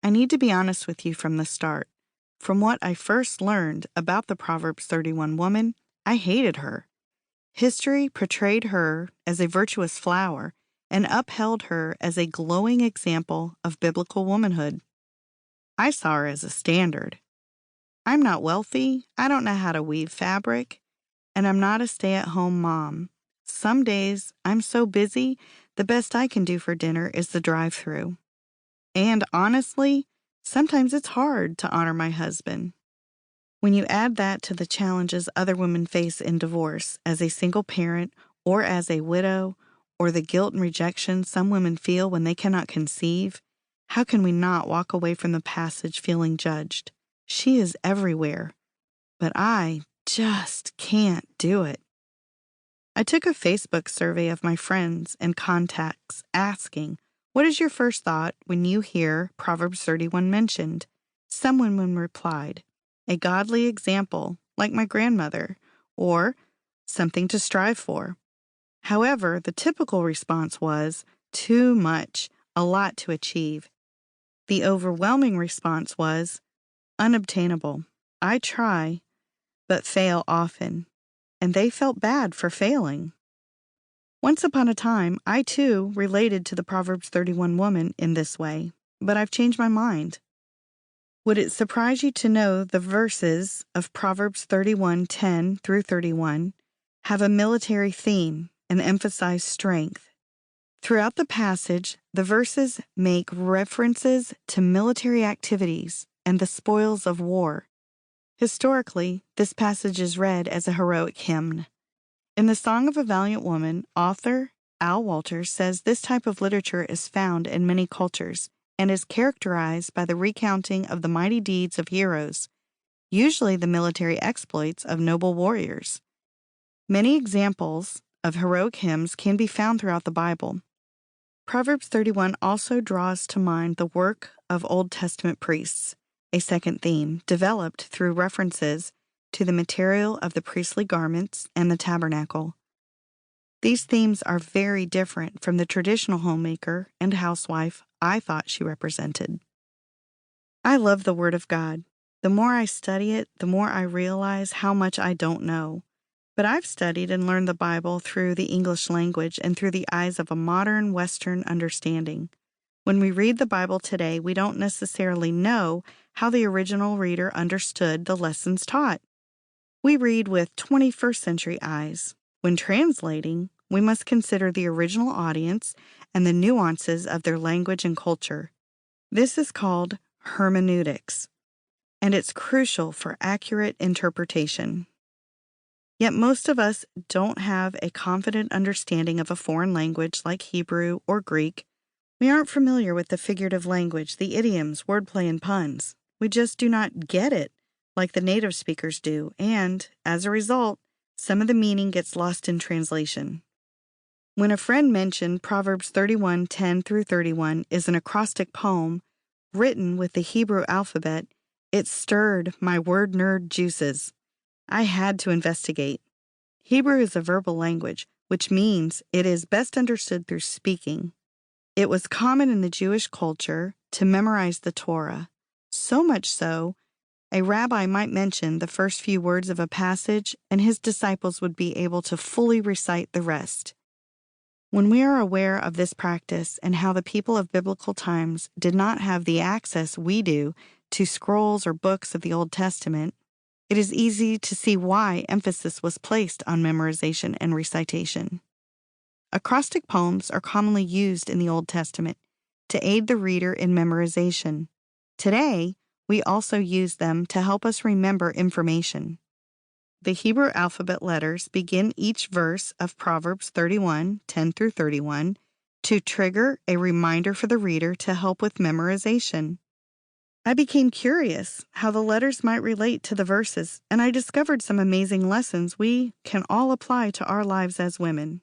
I need to be honest with you from the start. From what I first learned about the Proverbs 31 woman, I hated her. History portrayed her as a virtuous flower and upheld her as a glowing example of biblical womanhood. I saw her as a standard. I'm not wealthy, I don't know how to weave fabric, and I'm not a stay-at-home mom. Some days I'm so busy, the best I can do for dinner is the drive-thru. And honestly, sometimes it's hard to honor my husband. When you add that to the challenges other women face in divorce as a single parent or as a widow, or the guilt and rejection some women feel when they cannot conceive, how can we not walk away from the passage feeling judged? She is everywhere, but I just can't do it. I took a Facebook survey of my friends and contacts asking, what is your first thought when you hear Proverbs 31 mentioned? Some women replied, a godly example, like my grandmother, or something to strive for. However, the typical response was, too much, a lot to achieve. The overwhelming response was, unobtainable. I try, but fail often. And they felt bad for failing. Once upon a time, I too related to the Proverbs 31 woman in this way, but I've changed my mind. Would it surprise you to know the verses of Proverbs 31:10 through 31 have a military theme and emphasize strength? Throughout the passage, the verses make references to military activities and the spoils of war. Historically, this passage is read as a heroic hymn. In The Song of a Valiant Woman, author Al Walters says this type of literature is found in many cultures and is characterized by the recounting of the mighty deeds of heroes, usually the military exploits of noble warriors. Many examples of heroic hymns can be found throughout the Bible. Proverbs 31 also draws to mind the work of Old Testament priests, a second theme developed through references to the material of the priestly garments and the tabernacle. These themes are very different from the traditional homemaker and housewife I thought she represented. I love the Word of God. The more I study it, the more I realize how much I don't know. But I've studied and learned the Bible through the English language and through the eyes of a modern Western understanding. When we read the Bible today, we don't necessarily know how the original reader understood the lessons taught. We read with 21st century eyes. When translating, we must consider the original audience and the nuances of their language and culture. This is called hermeneutics, and it's crucial for accurate interpretation. Yet most of us don't have a confident understanding of a foreign language like Hebrew or Greek. We aren't familiar with the figurative language, the idioms, wordplay, and puns. We just do not get it like the native speakers do, and, as a result, some of the meaning gets lost in translation. When a friend mentioned Proverbs 31:10 through 31 is an acrostic poem written with the Hebrew alphabet, it stirred my word nerd juices. I had to investigate. Hebrew is a verbal language, which means it is best understood through speaking. It was common in the Jewish culture to memorize the Torah, so much so a rabbi might mention the first few words of a passage, and his disciples would be able to fully recite the rest. When we are aware of this practice and how the people of biblical times did not have the access we do to scrolls or books of the Old Testament, it is easy to see why emphasis was placed on memorization and recitation. Acrostic poems are commonly used in the Old Testament to aid the reader in memorization. Today, we also use them to help us remember information. The Hebrew alphabet letters begin each verse of Proverbs 31:10 through 31 to trigger a reminder for the reader to help with memorization. I became curious how the letters might relate to the verses, and I discovered some amazing lessons we can all apply to our lives as women.